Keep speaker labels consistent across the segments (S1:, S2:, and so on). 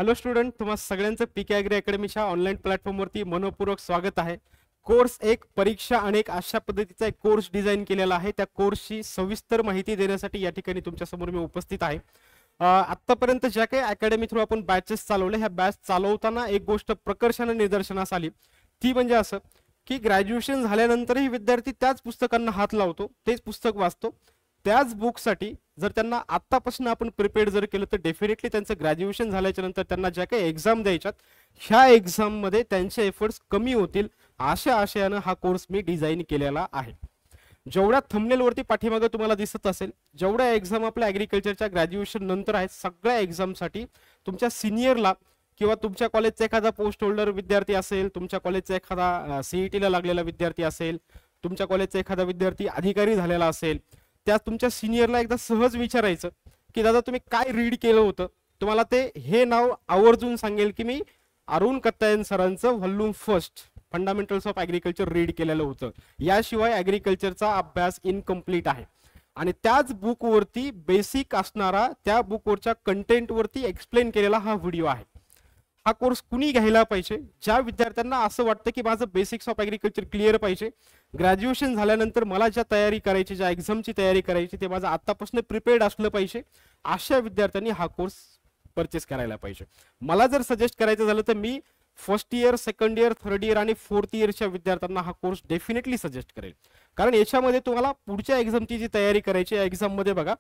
S1: Hello student, तुम्हा सगळ्यांचं पीके agree अकॅडमीच्या online प्लॅटफॉर्मवरती मनपूर्वक स्वागत आहे. कोर्स एक परीक्षा अनेक अशा पद्धतीचा एक कोर्स डिझाईन केलेला आहे. त्या कोर्सची सविस्तर माहिती देण्यासाठी या ठिकाणी तुमच्यासमोर मी उपस्थित आहे. आतापर्यंत ज्या काही अकॅडमी थ्रू आपण बॅचेस चालवले, ह्या बॅच चालवताना एक गोष्ट प्रकर्षाने निदर्शनास आली, ती म्हणजे असं की ग्रॅज्युएशन झाल्यानंतरही विद्यार्थी त्याच पुस्तकांना हात लावतो, तेच पुस्तक वाचतो, त्याच बुकसाठी जर त्यांना आतापासून आपण प्रिपेअर जर केलं तर डेफिनेटली त्यांचं ग्रॅज्युएशन झाल्याच्या नंतर त्यांना ज्या काही एक्झाम द्यायच्यात ह्या एक्झाम मध्ये त्यांचे एफर्ट्स कमी होतील. अशा आशयानं हा कोर्स मी डिझाईन केलेला आहे. जेवढ्या थंबनेल वरती पाठीमागे तुम्हाला दिसत असेल, जेवढ्या एक्झाम आपल्या ॲग्रिकल्चरच्या ग्रॅज्युएशन नंतर आहेत, सगळ्या एक्झामसाठी तुमच्या सिनियरला किंवा तुमच्या कॉलेजचा एखादा पोस्ट होल्डर विद्यार्थी असेल, तुमच्या कॉलेजचा एखादा सीईटीला लागलेला विद्यार्थी असेल, तुमच्या कॉलेजचा एखादा विद्यार्थी अधिकारी झालेला असेल, त्या तुमच्या सिनियरला एकदा सहज विचारायचं की दादा तुम्ही काय रीड केलं होतं. तुम्हाला ते हे नाव आवर्जून सांगेल की मी अरुण कत्तायन सरांचं volume first fundamentals of agriculture read केलेलं होतं. याशिवाय ॲग्रिकल्चरचा अभ्यास इनकम्प्लीट आहे. आणि त्याच बुकवरती बेसिक असणारा, त्या बुकवरच्या कंटेंटवरती एक्सप्लेन केलेला हा व्हिडिओ आहे. हा कोर्स कुणी घ्यायला पाहिजे? ज्या विद्यार्थ्यांना असं वाटतं की माझं बेसिक्स ऑफ ॲग्रिकल्चर क्लिअर पाहिजे, ग्रॅज्युएशन झाल्यानंतर मला ज्या तयारी करायची, ज्या एक्झामची तयारी करायची ते माझं आतापासून प्रिपेअर्ड असलं पाहिजे, अशा विद्यार्थ्यांनी हा कोर्स परचेस करायला पाहिजे. मला जर सजेस्ट करायचं झालं तर मी first year, second year, third year आणि फोर्थ इयरच्या विद्यार्थ्यांना हा कोर्स डेफिनेटली सजेस्ट करेल. कारण याच्यामध्ये तुम्हाला पुढच्या एक्झामची जी तयारी करायची आहे, एक्झाम मध्ये बघा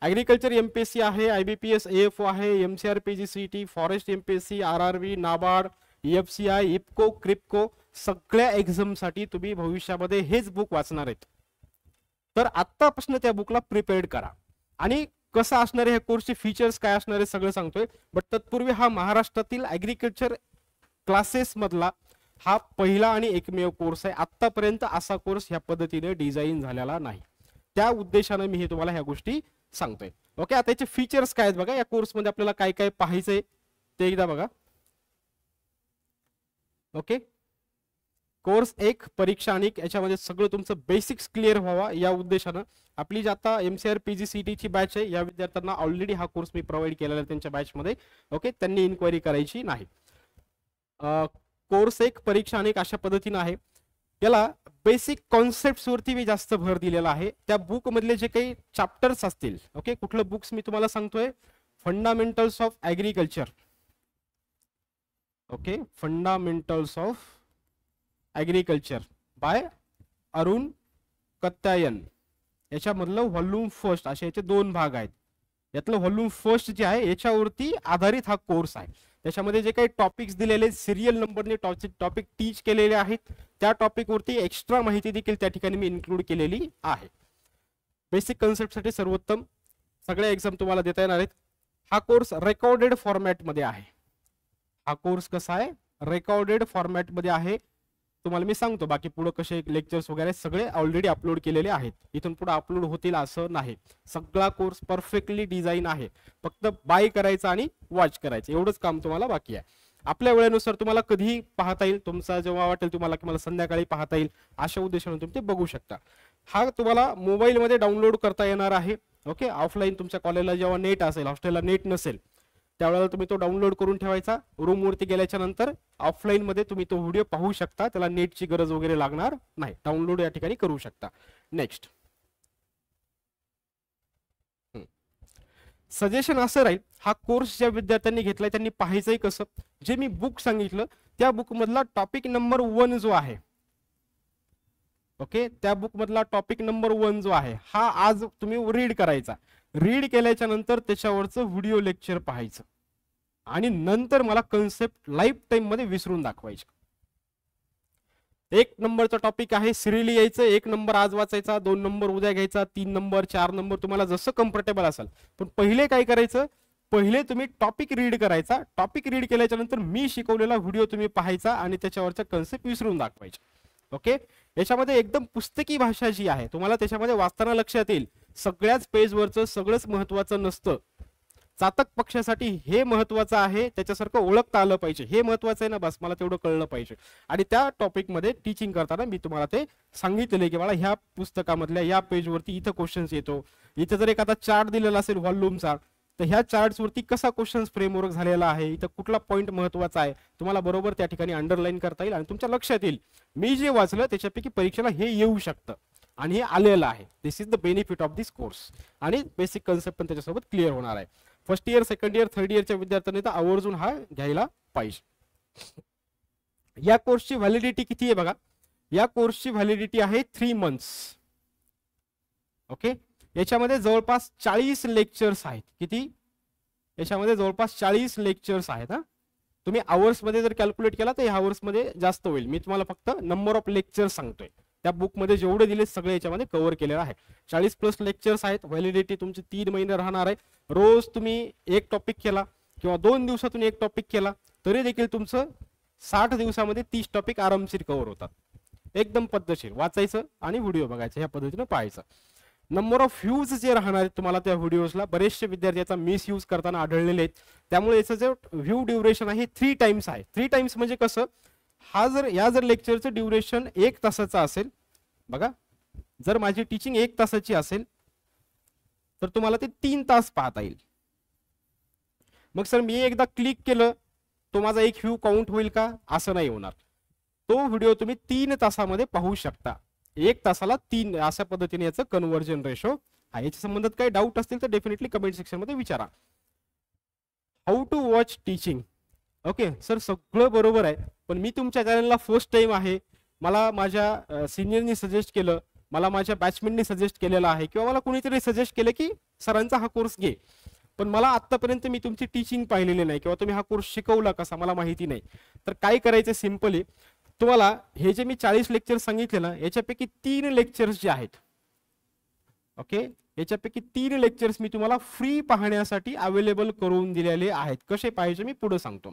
S1: ॲग्रिकल्चर एमपीएससी आहे, IBPS AFO आहे, MCR PGCET, forest MPSC, RRB, NABARD, EFCI, IFFCO, KRIBHCO, सगळ्या एक्झामसाठी तुम्ही भविष्यामध्ये हेच बुक वाचणार आहेत. तर आत्तापासून त्या बुकला प्रिपेअर्ड करा. आणि कसं असणार आहे ह्या कोर्सचे फीचर्स काय असणार आहे सगळं सांगतोय. बट तत्पूर्वी हा महाराष्ट्रातील ॲग्रिकल्चर क्लासेस मधला हा पहिला आणि एकमेव कोर्स आहे. आतापर्यंत असा कोर्स ह्या पद्धतीने डिझाईन झालेला नाही. त्या उद्देशाने मी हे तुम्हाला ह्या गोष्टी सांगतोय. ओके, आता याचे फीचर्स काय आहेत बघा. या कोर्समध्ये आपल्याला काय काय पाहायचंय ते एकदा बघा. ओके, कोर्स एक परीक्षा आणि याच्यामध्ये सगळं तुमचं बेसिक्स क्लिअर व्हावा या उद्देशानं आपली जी आता MCR PGCET ची बॅच आहे, या विद्यार्थ्यांना ऑलरेडी हा कोर्स मी प्रोव्हाइड केलेला आहे त्यांच्या बॅचमध्ये. ओके, त्यांनी इन्क्वायरी करायची नाही. कोर्स एक परीक्षा आणि अशा पद्धतीनं आहे. याला बेसिक कॉन्सेप्ट्स वरती मी जास्त भर दिलेला आहे. त्या बुक मधले जे काही चॅप्टर्स असतील, ओके, कुठलं बुक्स मी तुम्हाला सांगतोय, fundamentals of agriculture. Okay, fundamentals of agriculture by Arun Katyayan, याच्यामधलं व्हॉल्यूम फर्स्ट, असे याचे दोन भाग आहेत. यातलं व्हॉल्यूम फर्स्ट जे आहे याच्यावरती आधारित हा कोर्स आहे. त्याच्यामध्ये जे काही टॉपिक्स दिलेले सिरियल नंबरने टॉपिक टीच केलेले आहेत, त्या टॉपिक वरती एक्स्ट्रा माहिती देखील त्या ठिकाणी मी इन्क्लूड केलेली आहे. बेसिक कन्सेप्टसाठी सर्वोत्तम सगळ्या एक्झाम तुम्हाला देता येणार आहेत. हा कोर्स रेकॉर्डेड फॉर्मॅट मध्ये आहे. हा कोर्स कसा आहे? रेकॉर्डेड फॉर्मॅट मध्ये आहे. तुम्हाला मी सांगतो बाकी पुढे कसे लेक्चर्स वगैरे सगळे ऑलरेडी अपलोड केलेले आहेत. इथून पुढे अपलोड होतील असं नाही. सगळा कोर्स परफेक्टली डिझाईन आहे. फक्त बाय करायचं आणि वॉच करायचं एवढंच काम तुम्हाला बाकी आहे. आपल्या वेळेनुसार तुम्हाला कधीही पाहता येईल, तुमचा जेव्हा वाटेल तुम्हाला की मला संध्याकाळी पाहता येईल अशा उद्देशाने तुम्ही ते बघू शकता. हा तुम्हाला मोबाईलमध्ये डाउनलोड करता येणार आहे. ओके, ऑफलाईन तुमच्या कॉलेजला जेव्हा नेट असेल, हॉस्टेलला नेट नसेल, त्यावेळेला तुम्ही तो डाउनलोड करून ठेवायचा. रूम वरती गेल्याच्या नंतर ऑफलाईन मध्ये तुम्ही तो व्हिडिओ पाहू शकता. त्याला नेटची गरज वगैरे लागणार नाही. डाउनलोड या ठिकाणी करू शकता. नेक्स्ट सजेशन असं राहील, हा कोर्स ज्या विद्यार्थ्यांनी घेतलाय त्यांनी पाहायचंय कसं. जे मी बुक सांगितलं त्या बुक मधला टॉपिक नंबर 1 जो आहे, ओके, त्या बुक मधला टॉपिक नंबर 1 जो आहे हा आज तुम्ही रीड करायचा. रीड केल्याच्या नंतर त्याच्यावरचं व्हिडिओ लेक्चर पाहायचं आणि नंतर मला कन्सेप्ट लाईफ टाइम मध्ये विसरून दाखवायचे. 1 नंबरचा टॉपिक आहे सिरियली यायचं. 1 नंबर आज वाचायचा, 2 नंबर उद्या घ्यायचा, 3 नंबर, 4 नंबर तुम्हाला जसं कम्फर्टेबल असेल. पण पहिले काय करायचं, पहिले तुम्ही टॉपिक रीड करायचा. टॉपिक रीड केल्याच्या नंतर मी शिकवलेला व्हिडिओ तुम्ही पाहायचा आणि त्याच्यावरचा कन्सेप्ट विसरून दाखवायचा. ओके, याच्यामध्ये एकदम पुस्तकी भाषा जी आहे तुम्हाला त्याच्यामध्ये वाचताना लक्षात येईल. सगळ्याच पेजवरचं सगळंच महत्वाचं नसतं. चातक पक्षासाठी हे महत्वाचं आहे, त्याच्यासारखं ओळखता आलं पाहिजे, हे महत्वाचं आहे ना, बस मला तेवढं कळलं पाहिजे. आणि त्या टॉपिक मध्ये टीचिंग करताना मी तुम्हाला ते सांगितले की मला ह्या पुस्तकामधल्या या पेजवरती इथं क्वेश्चन्स येतो. इथं जर एखादा चार्ट दिलेला असेल व्हॉल्यूमचा, तर ह्या चार्ट्स वरती कसा क्वेश्चन्स फ्रेमवर्क झालेला आहे, इथं कुठला पॉईंट महत्वाचा आहे तुम्हाला बरोबर त्या ठिकाणी अंडरलाईन करता येईल आणि तुमच्या लक्षात येईल मी जे वाचलं त्याच्यापैकी परीक्षेला हे येऊ शकतं आणि हे आलेलं आहे. This is the benefit of this course आणि बेसिक कन्सेप्ट पण त्याच्यासोबत क्लिअर होणार आहे. First year, second year, third इयरच्या विद्यार्थ्यांनी तर आवर्जून हा घ्यायला पाहिजे. या कोर्सची व्हॅलिडिटी किती आहे बघा, या कोर्सची व्हॅलिडिटी आहे 3 months. ओके, याच्यामध्ये जवळपास 40 लेक्चर्स आहेत. किती? याच्यामध्ये जवळपास 40 लेक्चर्स आहेत. हा, तुम्ही आवर्स मध्ये जर कॅल्क्युलेट केला तर आवर्स मध्ये जास्त होईल. मी तुम्हाला फक्त नंबर ऑफ लेक्चर्स सांगतोय. त्या बुक मध्ये जेवढे दिले सगळे याच्यामध्ये कव्हर केलेलं आहे. 40+ लेक्चर्स आहेत. व्हॅलिडिटी तुमची 3 महिने राहणार आहे. रोज तुम्ही एक टॉपिक केला किंवा 2 दिवसातून एक टॉपिक केला तरी देखील तुमचं 60 दिवसामध्ये 30 टॉपिक आरामशीर कव्हर होतात. एकदम पद्धतशीर वाचायचं आणि व्हिडिओ बघायचं, ह्या पद्धतीने पाहायचं. नंबर ऑफ व्ह्यूज जे राहणार आहेत तुम्हाला त्या व्हिडिओजला, बरेचसे विद्यार्थी याचा मिसयूज करताना आढळलेले आहेत. त्यामुळे याचं जे व्ह्यू ड्युरेशन आहे 3 times आहे. 3 times म्हणजे कसं, या जर लेक्चरचं ड्युरेशन 1 तासाचं असेल बघा, जर माझी टीचिंग 1 तासाची असेल तर तुम्हाला ते 3 तास पाहता येईल. मग सर मी एकदा क्लिक केलं तो माझा एक व्ह्यू काउंट होईल का? असं नाही होणार. तो व्हिडिओ तुम्ही 3 तासामध्ये पाहू शकता. 1 तासाला 3 अशा पद्धतीने याचं कन्व्हर्जन रेशो आहे. याच्या संबंधात काही डाऊट असतील तर डेफिनेटली कमेंट सेक्शन मध्ये विचारा. How to watch teaching. Okay sir, सगळं बरोबर आहे, पण मी तुमच्या चॅनलला फर्स्ट टाइम आहे. मला माझ्या सिनियरनी सजेस्ट केलं, मला माझ्या बॅचमेटनी सजेस्ट केलेला आहे किंवा मला कुणीतरी सजेस्ट केलं की सरांचा हा कोर्स घे, पण मला आतापर्यंत मी तुमची टीचिंग पाहिलेली नाही किंवा तुम्ही हा कोर्स शिकवला कसा मला माहिती नाही. तर काय करायचं, सिंपली तुम्हाला हे जे मी 40 लेक्चर सांगितले ना याच्यापैकी 3 लेक्चर्स जे आहेत, ओके, याच्यापैकी 3 लेक्चर्स मी तुम्हाला फ्री पाहण्यासाठी अवेलेबल करून दिलेले आहेत. कसे पाहिजे मी पुढे सांगतो.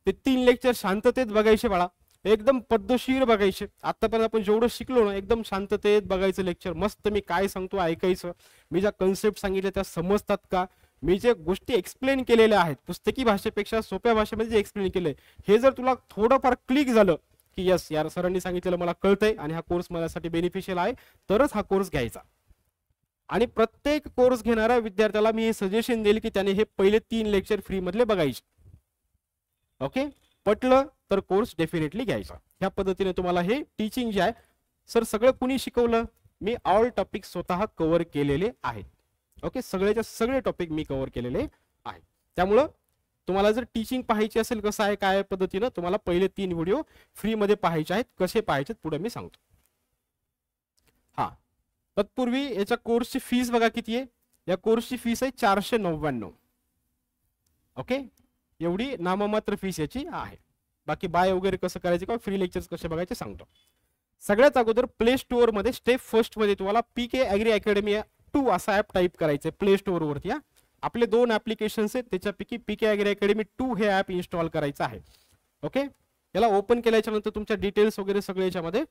S1: ते 3 लेक्चर शांततेत बघायचे बाळा, एकदम पद्धतशीर बघायचे. आतापर्यंत आपण जेवढं शिकलो ना एकदम शांततेत बघायचं लेक्चर. मस्त मी काय सांगतो ऐकायचं, मी ज्या कन्सेप्ट सांगितल्या त्या समजतात का, मी जे गोष्टी एक्सप्लेन केलेल्या आहेत पुस्तकी भाषेपेक्षा सोप्या भाषेमध्ये जे एक्सप्लेन केलंय हे जर तुला थोडंफार क्लिक झालं की यस यार सरांनी सांगितलेलं मला कळतंय आणि हा कोर्स माझ्यासाठी बेनिफिशियल आहे, तरच हा कोर्स घ्यायचा. आणि प्रत्येक कोर्स घेणाऱ्या विद्यार्थ्याला मी हे सजेशन देईल की त्याने हे पहिले 3 लेक्चर फ्री मधले बघायचे. ओके, पटलं तर कोर्स डेफिनेटली घ्यायचा. ह्या पद्धतीने तुम्हाला हे टीचिंग जे आहे, सर सगळं कुणी शिकवलं, मी ऑल टॉपिक स्वतः कव्हर केलेले आहेत. ओके, सगळेच्या सगळे टॉपिक मी कव्हर केलेले आहेत. त्यामुळं तुम्हाला जर टीचिंग पाहायची असेल कसं आहे काय पद्धतीनं, तुम्हाला पहिले 3 व्हिडिओ फ्री मध्ये पाहायचे आहेत. कसे पाहायचे पुढे मी सांगतो. हा, तत्पूर्वी याच्या कोर्सची फीस बघा किती आहे. या कोर्सची फीस आहे 499. ओके, एवढी नाममात्र फीस याची आहे. बाकी बाय वगैरे कसं करायचं किंवा फ्री लेक्चर्स कसे बघायचे सांगतो. सगळ्यात अगोदर प्ले स्टोअर मध्ये स्टेप फर्स्ट मध्ये तुम्हाला PK ॲग्री अकॅडमी 2 असा ऍप टाईप करायचं प्ले स्टोअर वरती. आपले 2 ऍप्लिकेशन्स आहेत, त्याच्यापैकी PK ॲग्री अकॅडमी 2 हे ऍप इन्स्टॉल करायचं आहे. ओके, याला ओपन केल्याच्या नंतर तुमच्या डिटेल्स वगैरे सगळे याच्यामध्ये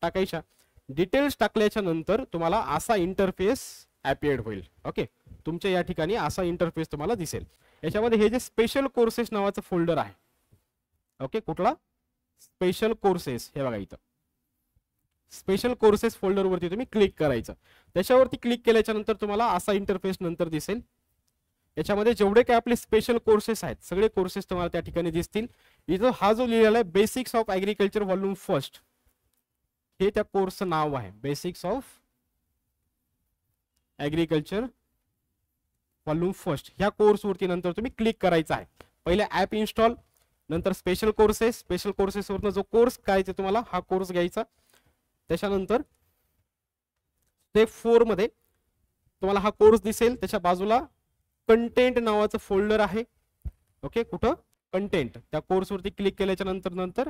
S1: टाकायच्या. डिटेल्स टाकल्याच्या नंतर तुम्हाला असा इंटरफेस अपीअर्ड होईल. ओके, तुमच्या या ठिकाणी असा इंटरफेस तुम्हाला दिसेल. याच्यामध्ये हे जे स्पेशल कोर्सेस नावाचं फोल्डर आहे, ओके, कुठला स्पेशल कोर्सेस, हे बघा इथं स्पेशल कोर्सेस फोल्डर वरती तुम्ही क्लिक करायचं. त्याच्यावरती क्लिक केल्याच्या नंतर तुम्हाला असा इंटरफेस नंतर दिसेल. याच्यामध्ये जेवढे काही आपले स्पेशल कोर्सेस आहेत सगळे कोर्सेस तुम्हाला त्या ठिकाणी दिसतील. इथं हा जो लिहिलेला आहे basics of agriculture volume first, हे त्या कोर्सचं नाव आहे. Basics of agriculture volume first ह्या कोर्स वरती नंतर तुम्ही क्लिक करायचं आहे. पहिले ऍप इन्स्टॉल, नंतर स्पेशल कोर्सेस, स्पेशल कोर्सेस वरनं जो कोर्स करायचा तुम्हाला हा कोर्स घ्यायचा. त्याच्यानंतर स्टेप 4 मध्ये तुम्हाला हा कोर्स दिसेल. त्याच्या बाजूला कंटेंट नावाचं फोल्डर आहे. ओके, कुठं कंटेंट, त्या कोर्स वरती क्लिक केल्याच्या नंतर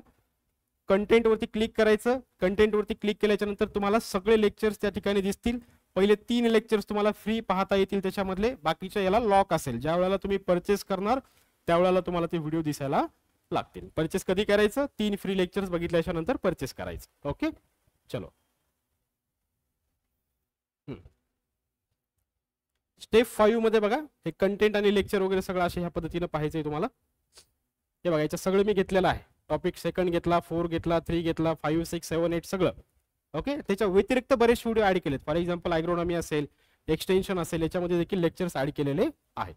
S1: कंटेंट वरती क्लिक करायचं. कंटेंट वरती क्लिक केल्याच्या नंतर तुम्हाला सगळे लेक्चर्स त्या ठिकाणी दिसतील. पहिले 3 लेक्चर्स तुम्हाला फ्री पाहता येतील त्याच्यामधले, बाकीच्या याला लॉक असेल. ज्या वेळेला तुम्ही परचेस करणार त्यावेळेला तुम्हाला ते व्हिडिओ दिसायला लागतील. परचेस कधी करायचं, 3 फ्री लेक्चर्स बघितल्याच्या नंतर परचेस करायचं. ओके, चलो स्टेप 5 मध्ये बघा हे कंटेंट आणि लेक्चर वगैरे सगळं असे ह्या पद्धतीने पाहायचंय तुम्हाला. हे बघा याचं सगळं मी घेतलेलं आहे. टॉपिक 2 घेतला, 4 घेतला, 3 घेतला, 5, 6, 7, 8 सगळं. ओके, त्याच्या व्यतिरिक्त बरेच व्हिडिओ ऍड केलेत. फॉर एक्झाम्पल ॲग्रोनॉमी असेल, एक्सटेन्शन असेल, याच्यामध्ये देखील लेक्चर्स ऍड केलेले आहेत.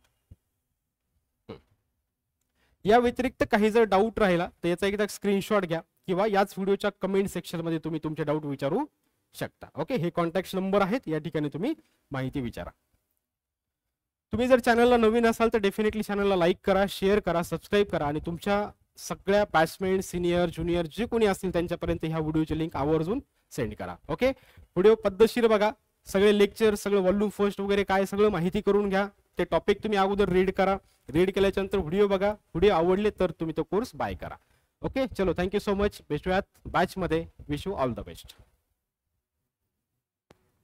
S1: या व्यतिरिक्त काही जर डाऊट राहिला तर याचा एकदा स्क्रीनशॉट घ्या किंवा याच व्हिडिओच्या कमेंट सेक्शनमध्ये तुम्ही तुमचे डाऊट विचारू शकता. ओके, हे कॉन्टॅक्ट नंबर आहेत, या ठिकाणी तुम्ही माहिती विचारा. तुम्ही जर चॅनलला नवीन असाल तर डेफिनेटली चॅनलला लाईक करा, शेअर करा, सबस्क्राईब करा आणि तुमच्या सगळ्या बॅचमेट, सिनियर, ज्युनियर जे कोणी असतील त्यांच्यापर्यंत ह्या व्हिडिओची लिंक आवर्जून सेंड करा. ओके, व्हिडिओ पद्धतशीर बघा, सगळे लेक्चर, सगळं व्हॉल्यूम फर्स्ट वगैरे काय सगळं माहिती करून घ्या. ते टॉपिक तुम्ही अगोदर रीड करा, रीड केल्याच्या नंतर व्हिडिओ बघा, व्हिडिओ आवडले तर तुम्ही तो कोर्स बाय करा. ओके, चलो, थँक्यू सो मच. भेटूयात बॅचमध्ये. Wish you all the best.